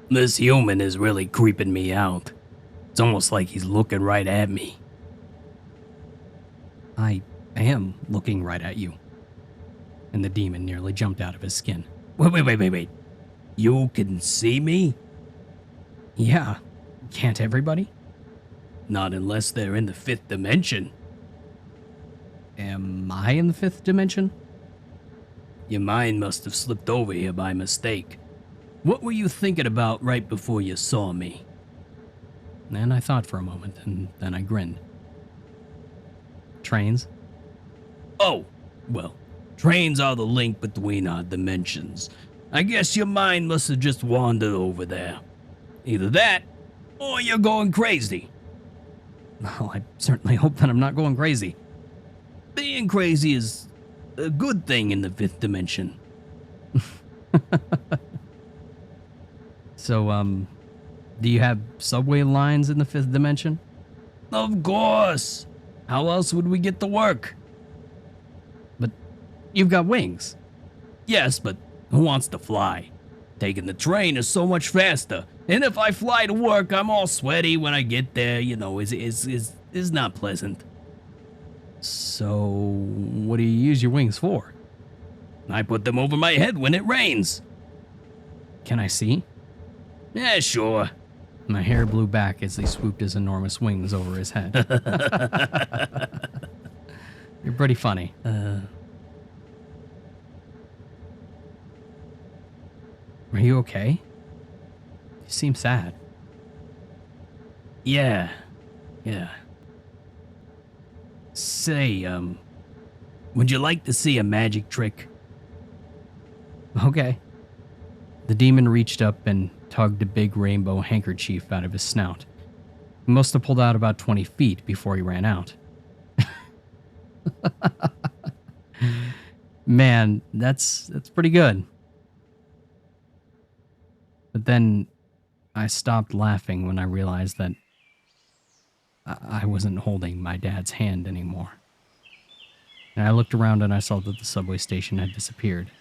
This human is really creeping me out. It's almost like he's looking right at me. I am looking right at you. And the demon nearly jumped out of his skin. Wait. You can see me? Yeah, can't everybody? Not unless they're in the 5th dimension. Am I in the 5th dimension? Your mind must have slipped over here by mistake. What were you thinking about right before you saw me? And I thought for a moment, and then I grinned. Trains? Oh, well, trains are the link between our dimensions. I guess your mind must have just wandered over there. Either that, or you're going crazy. Well, I certainly hope that I'm not going crazy. Being crazy is a good thing in the 5th dimension. So, do you have subway lines in the 5th dimension? Of course. How else would we get to work? But you've got wings. Yes, but who wants to fly? Taking the train is so much faster. And if I fly to work, I'm all sweaty when I get there. You know, it's not pleasant. So, what do you use your wings for? I put them over my head when it rains. Can I see? Yeah, sure. My hair blew back as he swooped his enormous wings over his head. You're pretty funny. Are you okay? You seem sad. Yeah. Say, would you like to see a magic trick? Okay. The demon reached up and tugged a big rainbow handkerchief out of his snout. He must have pulled out about 20 feet before he ran out. Man, that's pretty good. But then I stopped laughing when I realized that I wasn't holding my dad's hand anymore. And I looked around and I saw that the subway station had disappeared,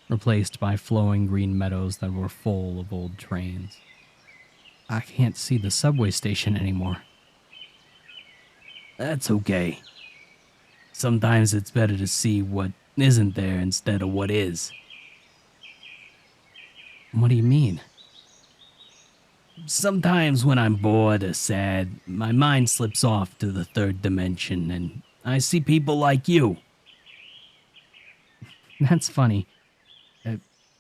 replaced by flowing green meadows that were full of old trains. I can't see the subway station anymore. That's okay. Sometimes it's better to see what isn't there instead of what is. What do you mean? Sometimes when I'm bored or sad, my mind slips off to the 3rd dimension and I see people like you. That's funny.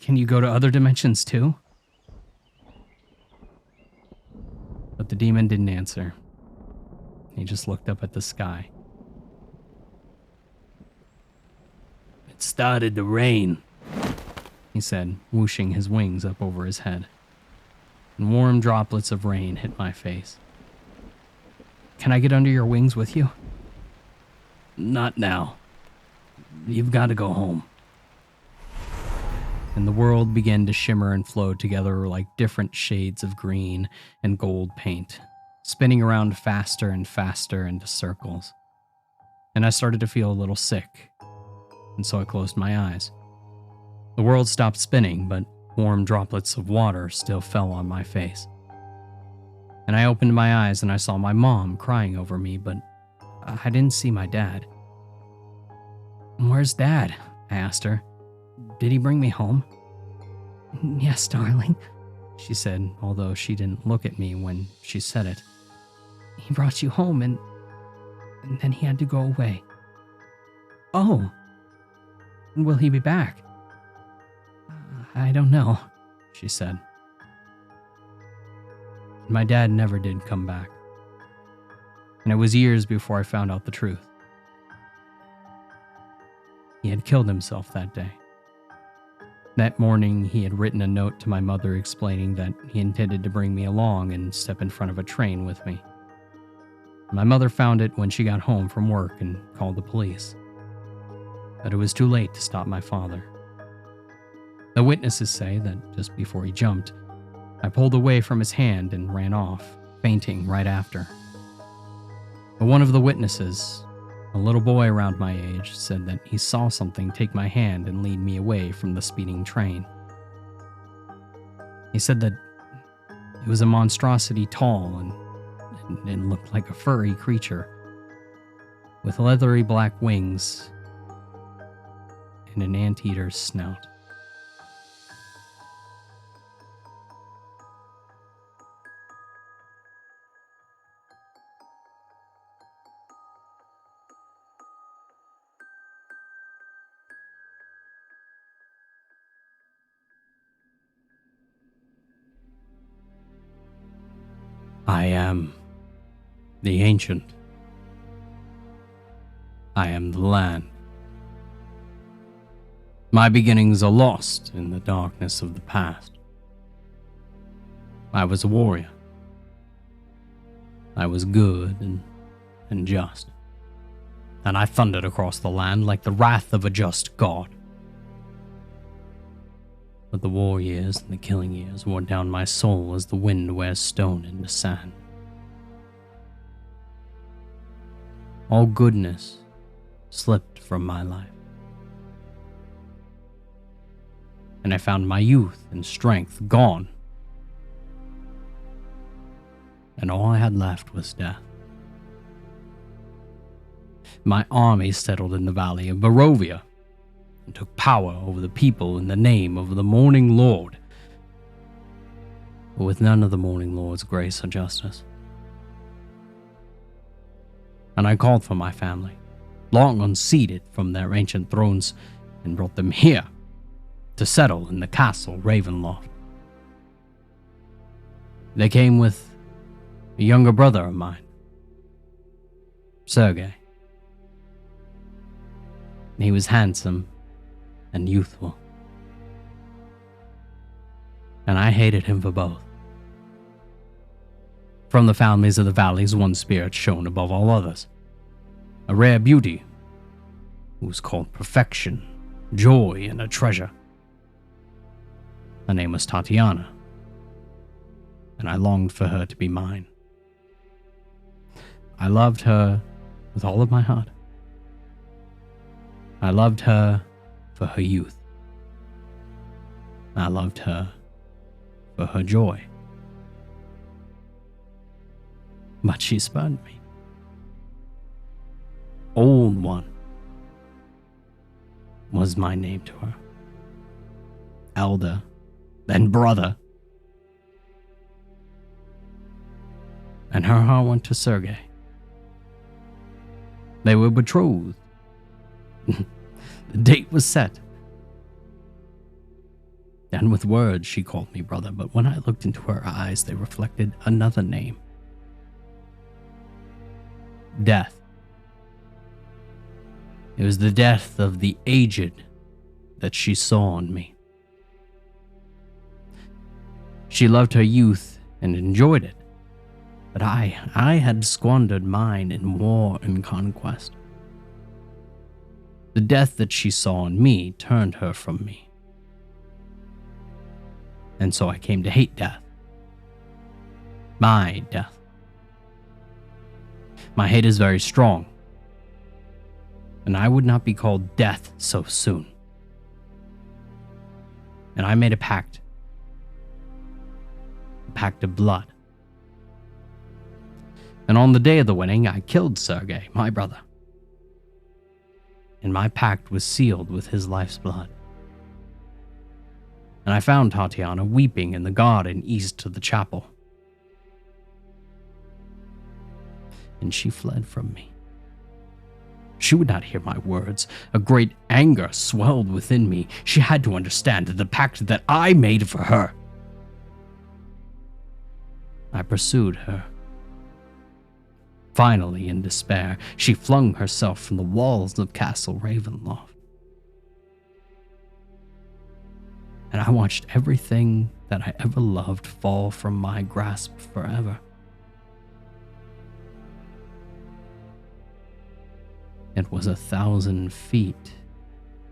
Can you go to other dimensions too? But the demon didn't answer. He just looked up at the sky. It started to rain, he said, whooshing his wings up over his head. And warm droplets of rain hit my face. Can I get under your wings with you? Not now. You've got to go home. And the world began to shimmer and flow together like different shades of green and gold paint, spinning around faster and faster into circles. And I started to feel a little sick, and so I closed my eyes. The world stopped spinning, but warm droplets of water still fell on my face. And I opened my eyes and I saw my mom crying over me, but I didn't see my dad. "Where's Dad?" I asked her. "Did he bring me home?" "Yes, darling," she said, although she didn't look at me when she said it. "He brought you home and then he had to go away." "Oh. Will he be back?" "I don't know," she said. My dad never did come back. And it was years before I found out the truth. He had killed himself that day. That morning, he had written a note to my mother explaining that he intended to bring me along and step in front of a train with me. My mother found it when she got home from work and called the police. But it was too late to stop my father. The witnesses say that just before he jumped, I pulled away from his hand and ran off, fainting right after. But one of the witnesses, a little boy around my age, said that he saw something take my hand and lead me away from the speeding train. He said that it was a monstrosity tall and looked like a furry creature with leathery black wings and an anteater's snout. I am the ancient. I am the land. My beginnings are lost in the darkness of the past. I was a warrior. I was good and just. And I thundered across the land like the wrath of a just god. But the war years and the killing years wore down my soul as the wind wears stone into sand. All goodness slipped from my life. And I found my youth and strength gone. And all I had left was death. My army settled in the valley of Barovia and took power over the people in the name of the Morning Lord, but with none of the Morning Lord's grace or justice. And I called for my family, long unseated from their ancient thrones, and brought them here to settle in the castle Ravenloft. They came with a younger brother of mine, Sergei. He was handsome and youthful, and I hated him for both. From the families of the valleys, one spirit shone above all others, a rare beauty who was called perfection, joy, and a treasure. Her name was Tatiana, and I longed for her to be mine. I loved her with all of my heart. I loved her for her youth. I loved her for her joy. But she spurned me. Old One was my name to her. Elder, then brother. And her heart went to Sergei. They were betrothed. The date was set. And with words she called me brother, but when I looked into her eyes, they reflected another name. Death. It was the death of the aged that she saw in me. She loved her youth and enjoyed it, but I had squandered mine in war and conquest. The death that she saw in me turned her from me. And so I came to hate death. My death. My hate is very strong, and I would not be called death so soon. And I made a pact of blood. And on the day of the wedding, I killed Sergei, my brother. And my pact was sealed with his life's blood. And I found Tatiana weeping in the garden east of the chapel. And she fled from me. She would not hear my words. A great anger swelled within me. She had to understand the pact that I made for her. I pursued her. Finally, in despair, she flung herself from the walls of Castle Ravenloft. And I watched everything that I ever loved fall from my grasp forever. It was 1,000 feet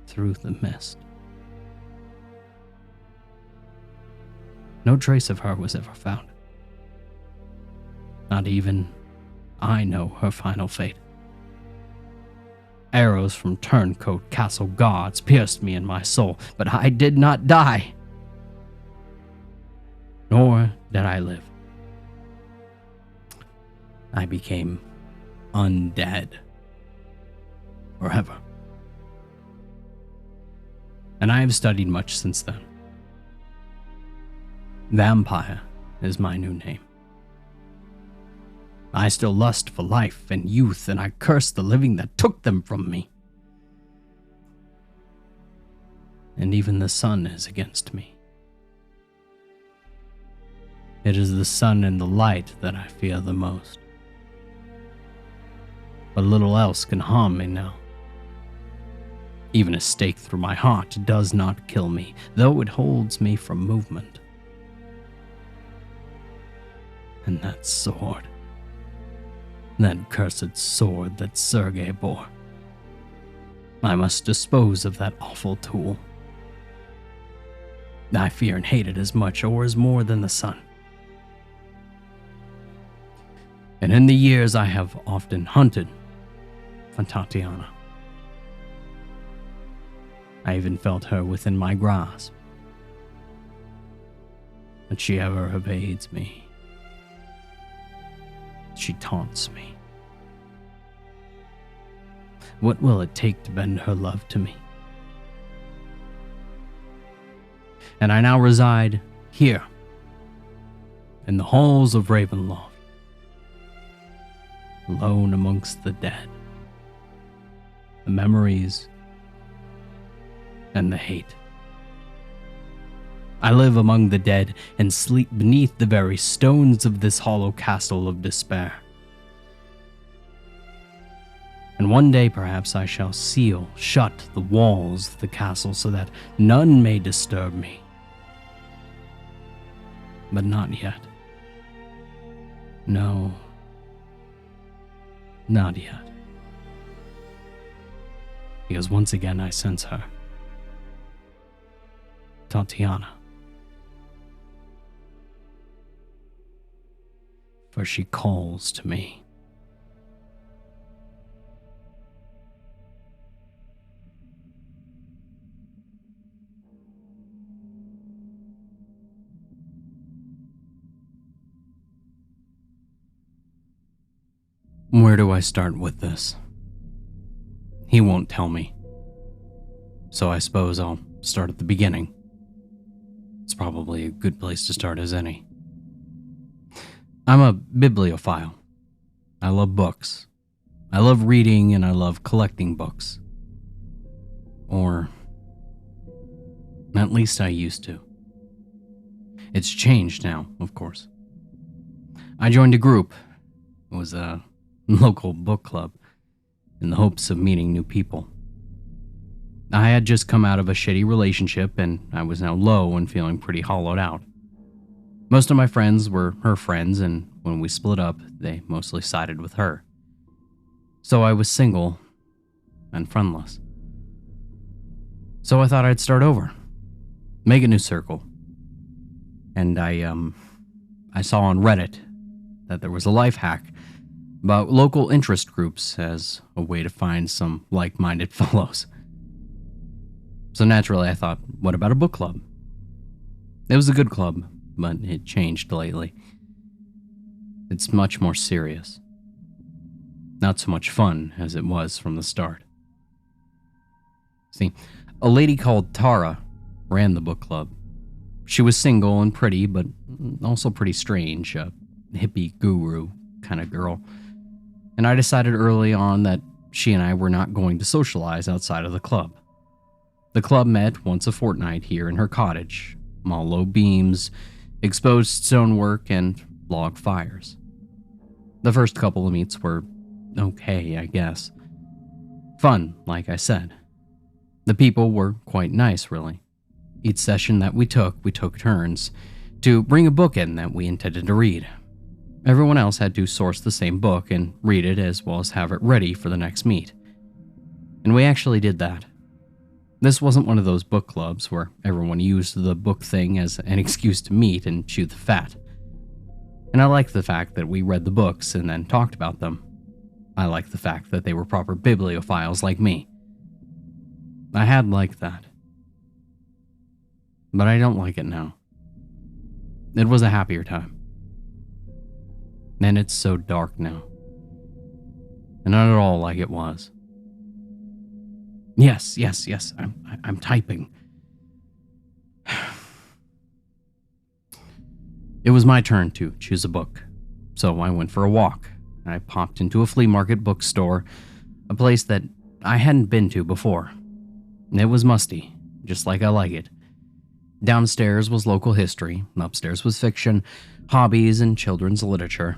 through the mist. No trace of her was ever found. Not even I know her final fate. Arrows from turncoat castle guards pierced me in my soul, but I did not die. nor did I live. I became undead forever. And I have studied much since then. Vampire is my new name. I still lust for life and youth, and I curse the living that took them from me. And even the sun is against me. It is the sun and the light that I fear the most. But little else can harm me now. Even a stake through my heart does not kill me, though it holds me from movement. And that sword, that cursed sword that Sergei bore, I must dispose of that awful tool. I fear and hate it as much or as more than the sun. And in the years I have often hunted for Tatiana. I even felt her within my grasp. But she ever evades me. She taunts me. What will it take to bend her love to me? And I now reside here, in the halls of Ravenloft, alone amongst the dead, the memories, and the hate. I live among the dead and sleep beneath the very stones of this hollow castle of despair. And one day perhaps I shall seal shut the walls of the castle so that none may disturb me. But not yet. No, not yet. Because once again I sense her. Tatiana. For she calls to me. Where do I start with this? He won't tell me. So I suppose I'll start at the beginning. It's probably a good place to start as any. I'm a bibliophile. I love books. I love reading and I love collecting books. Or at least I used to. It's changed now, of course. I joined a group. It was a local book club in the hopes of meeting new people. I had just come out of a shitty relationship and I was now low and feeling pretty hollowed out. Most of my friends were her friends, and when we split up, they mostly sided with her. So I was single and friendless. So I thought I'd start over, make a new circle. And I saw on Reddit that there was a life hack about local interest groups as a way to find some like-minded fellows. So naturally I thought, what about a book club? It was a good club, but it changed lately. It's much more serious. Not so much fun as it was from the start. See, a lady called Tara ran the book club. She was single and pretty, but also pretty strange, a hippie guru kind of girl. And I decided early on that she and I were not going to socialize outside of the club. The club met once a fortnight here in her cottage, all low beams, exposed stonework, and log fires. The first couple of meets were okay, I guess. Fun, like I said. The people were quite nice, really. Each session that we took turns to bring a book in that we intended to read. Everyone else had to source the same book and read it as well as have it ready for the next meet. And we actually did that. This wasn't one of those book clubs where everyone used the book thing as an excuse to meet and chew the fat. And I liked the fact that we read the books and then talked about them. I liked the fact that they were proper bibliophiles like me. I had liked that. But I don't like it now. It was a happier time. And it's so dark now. And not at all like it was. Yes. I'm typing. It was my turn to choose a book. So I went for a walk. I popped into a flea market bookstore, a place that I hadn't been to before. It was musty, just like I like it. Downstairs was local history, upstairs was fiction, hobbies, and children's literature.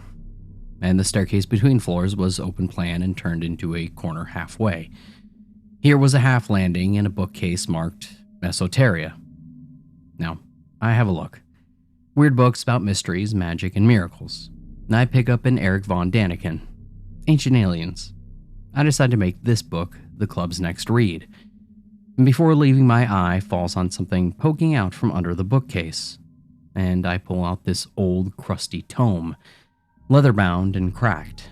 And the staircase between floors was open plan and turned into a corner halfway. Here was a half landing and a bookcase marked Esoteria. Now, I have a look. Weird books about mysteries, magic, and miracles. I pick up an Eric von Daniken, Ancient Aliens. I decide to make this book the club's next read. Before leaving, my eye falls on something poking out from under the bookcase, and I pull out this old, crusty tome, leather-bound and cracked.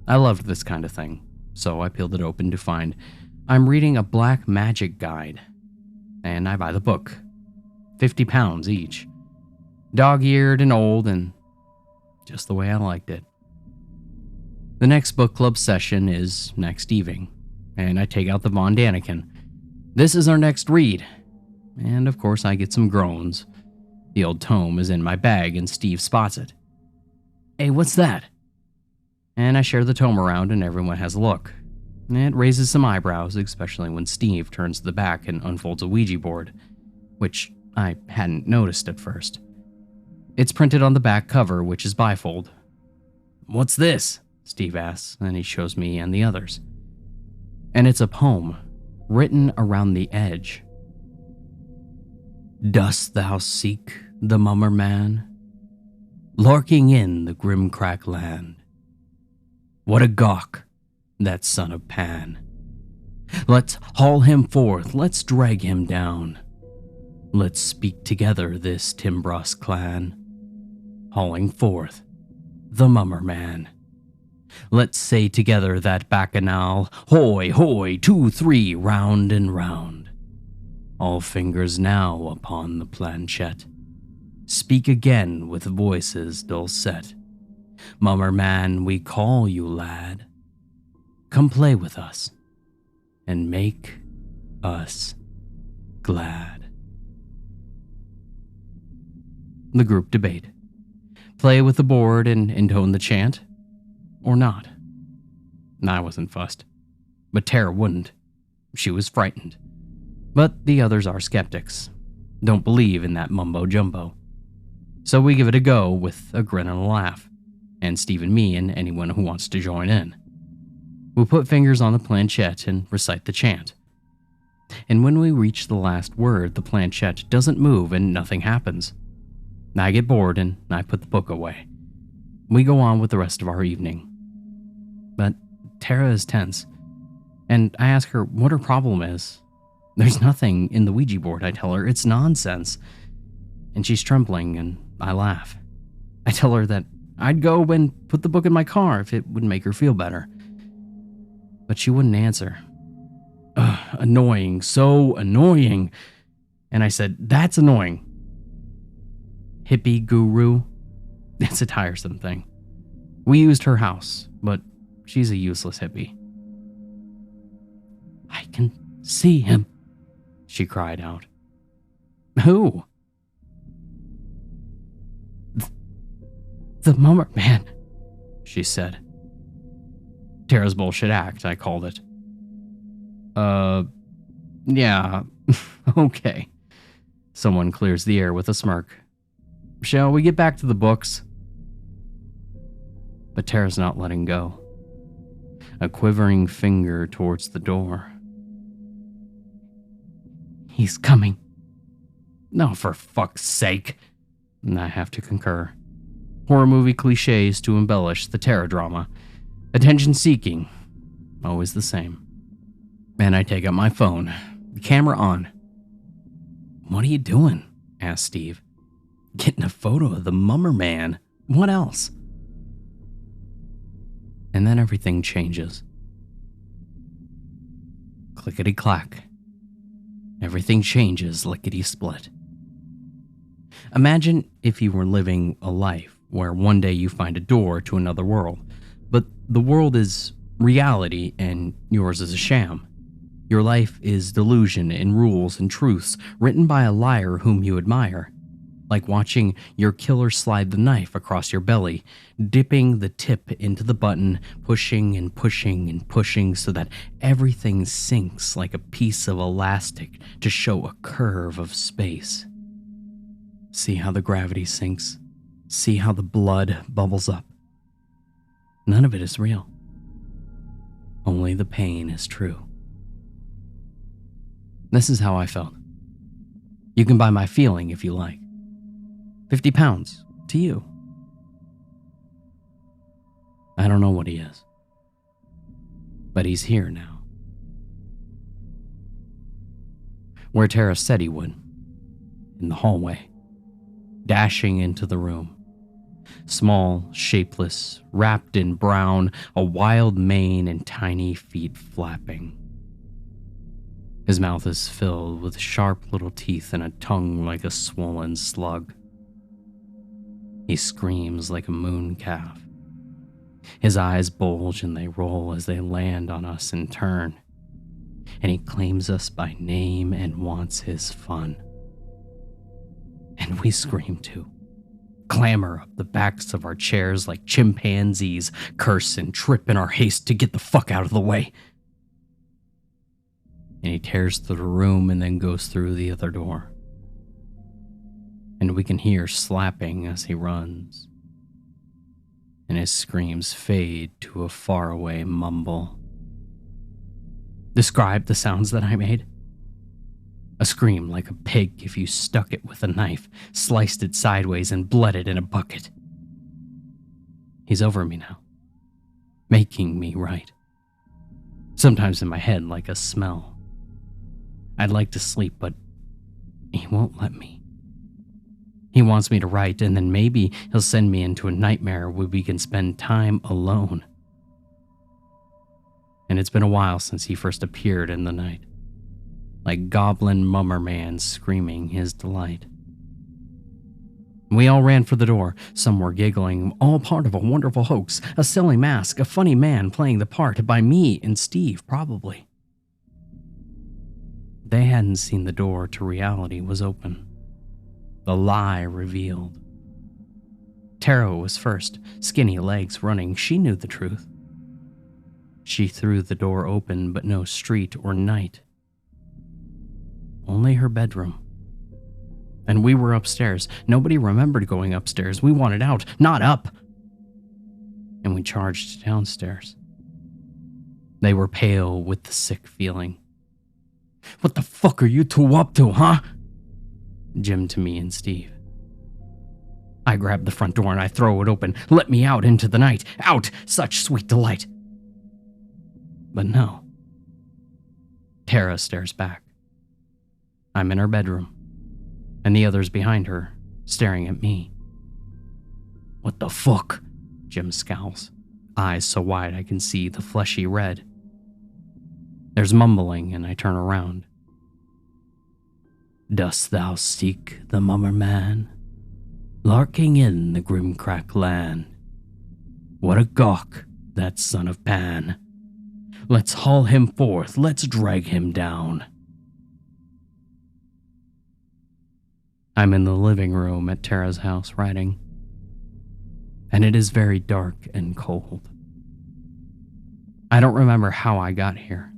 I loved this kind of thing, so I peeled it open to find I'm reading a black magic guide, and I buy the book. £50 each. Dog-eared and old, and just the way I liked it. The next book club session is next evening, and I take out the Von Daniken. This is our next read, and of course I get some groans. The old tome is in my bag, and Steve spots it. Hey, what's that? And I share the tome around, and everyone has a look. It raises some eyebrows, especially when Steve turns to the back and unfolds a Ouija board, which I hadn't noticed at first. It's printed on the back cover, which is bifold. What's this? Steve asks, and he shows me and the others. And it's a poem, written around the edge. Dost thou seek the mummer man, lurking in the grim-crack land? What a gawk, that son of Pan. Let's haul him forth, let's drag him down. Let's speak together, this Timbros clan, hauling forth the mummer man. Let's say together that bacchanal, hoy, hoy, 2, 3, round and round. All fingers now upon the planchette. Speak again with voices dulcet. Mummer man, we call you, lad. Come play with us, and make us glad. The group debate. Play with the board and intone the chant, or not. I wasn't fussed, but Tara wouldn't. She was frightened. But the others are skeptics. Don't believe in that mumbo-jumbo. So we give it a go with a grin and a laugh, and Steve and me and anyone who wants to join in. We put fingers on the planchette and recite the chant. And when we reach the last word, the planchette doesn't move and nothing happens. I get bored and I put the book away. We go on with the rest of our evening. But Tara is tense, and I ask her what her problem is. There's nothing in the Ouija board, I tell her. It's nonsense. And she's trembling, and I laugh. I tell her that I'd go and put the book in my car if it would make her feel better. But she wouldn't answer. Annoying, so annoying. And I said, that's annoying. Hippie guru. It's a tiresome thing. We used her house, but she's a useless hippie. I can see him, she cried out. Who? The mummer man, she said. Tara's bullshit act, I called it. Yeah, okay. Someone clears the air with a smirk. Shall we get back to the books? But Tara's not letting go. A quivering finger towards the door. He's coming. No, for fuck's sake. I have to concur. Horror movie cliches to embellish the terror drama. Attention-seeking. Always the same. And I take out my phone. The camera on. What are you doing? Asked Steve. Getting a photo of the mummer man. What else? And then everything changes. Clickety-clack. Everything changes lickety-split. Imagine if you were living a life where one day you find a door to another world, but the world is reality and yours is a sham. Your life is delusion and rules and truths written by a liar whom you admire. Like watching your killer slide the knife across your belly, dipping the tip into the button, pushing and pushing and pushing so that everything sinks like a piece of elastic to show a curve of space. See how the gravity sinks? See how the blood bubbles up? None of it is real. Only the pain is true. This is how I felt. You can buy my feeling if you like. 50 pounds to you. I don't know what he is, but he's here now. Where Tara said he would, in the hallway, dashing into the room. Small, shapeless, wrapped in brown, a wild mane and tiny feet flapping. His mouth is filled with sharp little teeth and a tongue like a swollen slug. He screams like a moon calf. His eyes bulge and they roll as they land on us in turn. And he claims us by name and wants his fun. And we scream too. Clamber up the backs of our chairs like chimpanzees, curse and trip in our haste to get the fuck out of the way. And he tears through the room and then goes through the other door. And we can hear slapping as he runs. And his screams fade to a faraway mumble. Describe the sounds that I made. A scream like a pig if you stuck it with a knife, sliced it sideways and bled it in a bucket. He's over me now, making me right. Sometimes in my head like a smell. I'd like to sleep, but he won't let me. He wants me to write, and then maybe he'll send me into a nightmare where we can spend time alone. And it's been a while since he first appeared in the night, like goblin mummer man screaming his delight. We all ran for the door. Some were giggling, all part of a wonderful hoax, a silly mask, a funny man playing the part by me and Steve, probably. They hadn't seen the door to reality was open. The lie revealed. Tara was first, skinny legs running. She knew the truth. She threw the door open, but no street or night. Only her bedroom. And we were upstairs. Nobody remembered going upstairs. We wanted out, not up. And we charged downstairs. They were pale with the sick feeling. What the fuck are you two up to, huh? Jim to me and Steve. I grab the front door and I throw it open. Let me out into the night. Out! Such sweet delight. But no. Tara stares back. I'm in her bedroom, and the others behind her, staring at me. What the fuck? Jim scowls, eyes so wide I can see the fleshy red. There's mumbling, and I turn around. Dost thou seek the mummer man, larking in the grim-crack land? What a gawk, that son of Pan! Let's haul him forth, let's drag him down. I'm in the living room at Tara's house writing, and it is very dark and cold. I don't remember how I got here.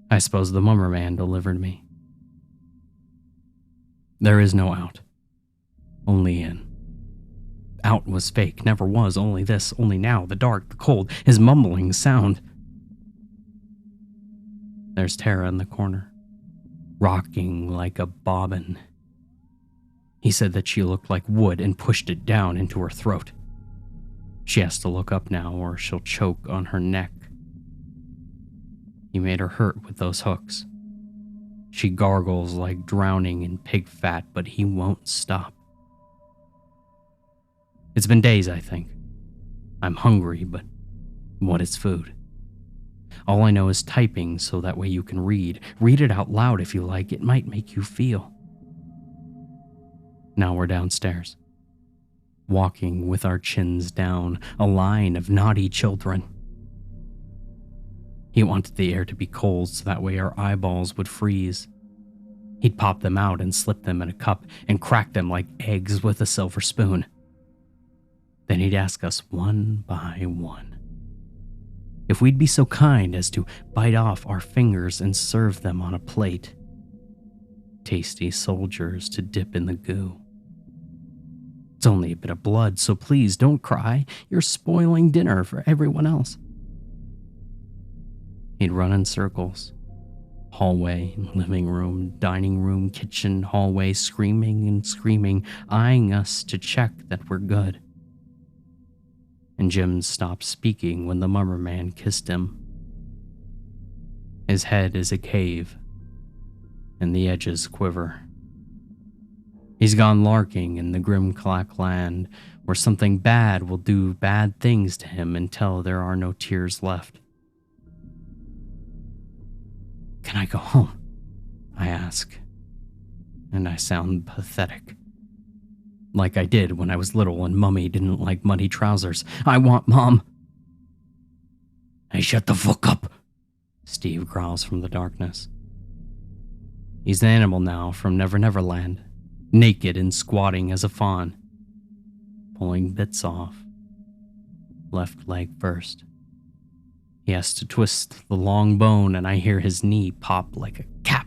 I suppose the mummer man delivered me. There is no out, only in. Out was fake, never was, only this, only now, the dark, the cold, his mumbling sound. There's Tara in the corner, rocking like a bobbin. He said that she looked like wood and pushed it down into her throat. She has to look up now or she'll choke on her neck. He made her hurt with those hooks. She gargles like drowning in pig fat, but he won't stop. It's been days, I think. I'm hungry, but what is food? All I know is typing so that way you can read. Read it out loud if you like. It might make you feel. Now we're downstairs, walking with our chins down, a line of naughty children. He wanted the air to be cold so that way our eyeballs would freeze. He'd pop them out and slip them in a cup and crack them like eggs with a silver spoon. Then he'd ask us one by one if we'd be so kind as to bite off our fingers and serve them on a plate. Tasty soldiers to dip in the goo. It's only a bit of blood, so please don't cry. You're spoiling dinner for everyone else. He'd run in circles. Hallway, living room, dining room, kitchen, hallway, screaming and screaming, eyeing us to check that we're good. And Jim stopped speaking when the mummer man kissed him. His head is a cave, and the edges quiver. He's gone larking in the Grimclack land, where something bad will do bad things to him until there are no tears left. Can I go home? I ask, and I sound pathetic. Like I did when I was little and Mummy didn't like muddy trousers. I want Mom. Hey, shut the fuck up, Steve growls from the darkness. He's an animal now from Never Never Land, naked and squatting as a fawn, pulling bits off. Left leg first. He has to twist the long bone and I hear his knee pop like a cap.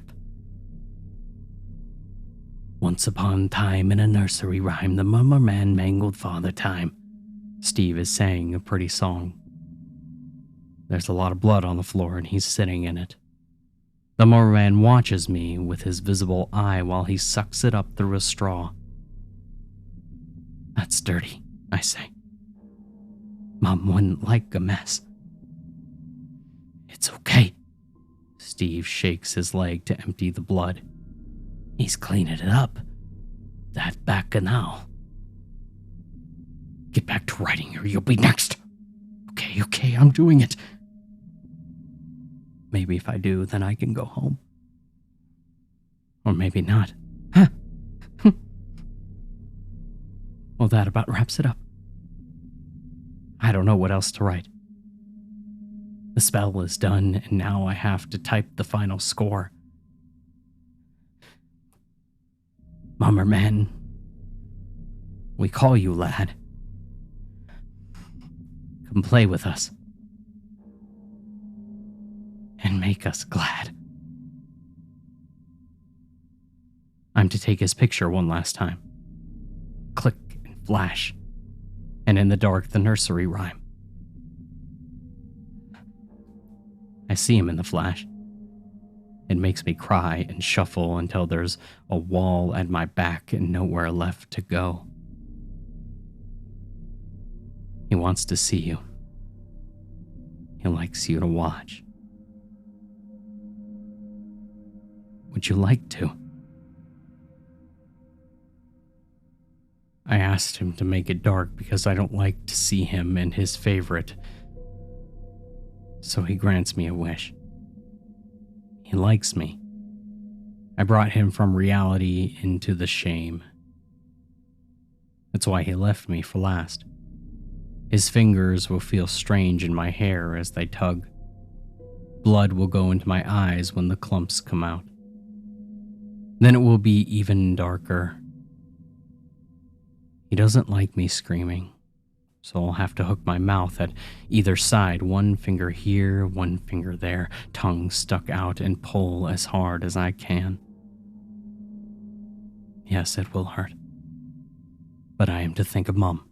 Once upon a time in a nursery rhyme, the mummer man mangled father time. Steve is saying a pretty song. There's a lot of blood on the floor and he's sitting in it. The mummer man watches me with his visible eye while he sucks it up through a straw. That's dirty, I say. Mom wouldn't like a mess. It's okay. Steve shakes his leg to empty the blood. He's cleaning it up. That back now. Get back to writing or you'll be next. Okay, I'm doing it. Maybe if I do, then I can go home. Or maybe not. Huh? Well, that about wraps it up. I don't know what else to write. The spell is done, and now I have to type the final score. Mummer man, we call you lad. Come play with us. And make us glad. I'm to take his picture one last time. Click and flash. And in the dark, the nursery rhyme. I see him in the flash. It makes me cry and shuffle until there's a wall at my back and nowhere left to go. He wants to see you. He likes you to watch. Would you like to? I asked him to make it dark because I don't like to see him and his favorite. So he grants me a wish. He likes me. I brought him from reality into the shame. That's why he left me for last. His fingers will feel strange in my hair as they tug. Blood will go into my eyes when the clumps come out. Then it will be even darker. He doesn't like me screaming, so I'll have to hook my mouth at either side, one finger here, one finger there, tongue stuck out, and pull as hard as I can. Yes, it will hurt. But I am to think of Mom.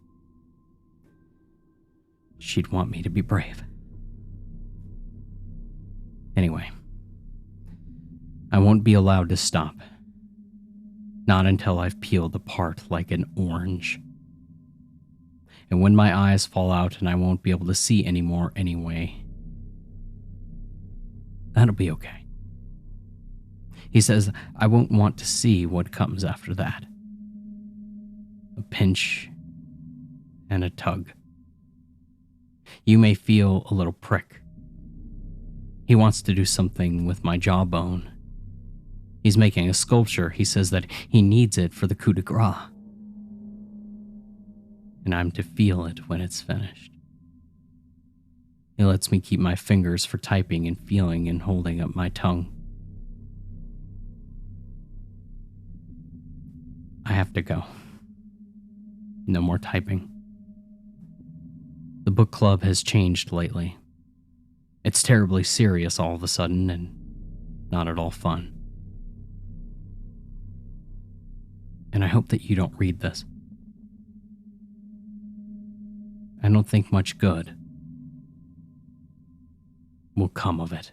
She'd want me to be brave. Anyway, I won't be allowed to stop. Not until I've peeled apart like an orange. And when my eyes fall out and I won't be able to see anymore anyway, that'll be okay. He says I won't want to see what comes after that. A pinch and a tug. You may feel a little prick. He wants to do something with my jawbone. He's making a sculpture. He says that he needs it for the coup de grace. And I'm to feel it when it's finished. He lets me keep my fingers for typing and feeling and holding up my tongue. I have to go. No more typing. The book club has changed lately. It's terribly serious all of a sudden and not at all fun. And I hope that you don't read this. I don't think much good will come of it.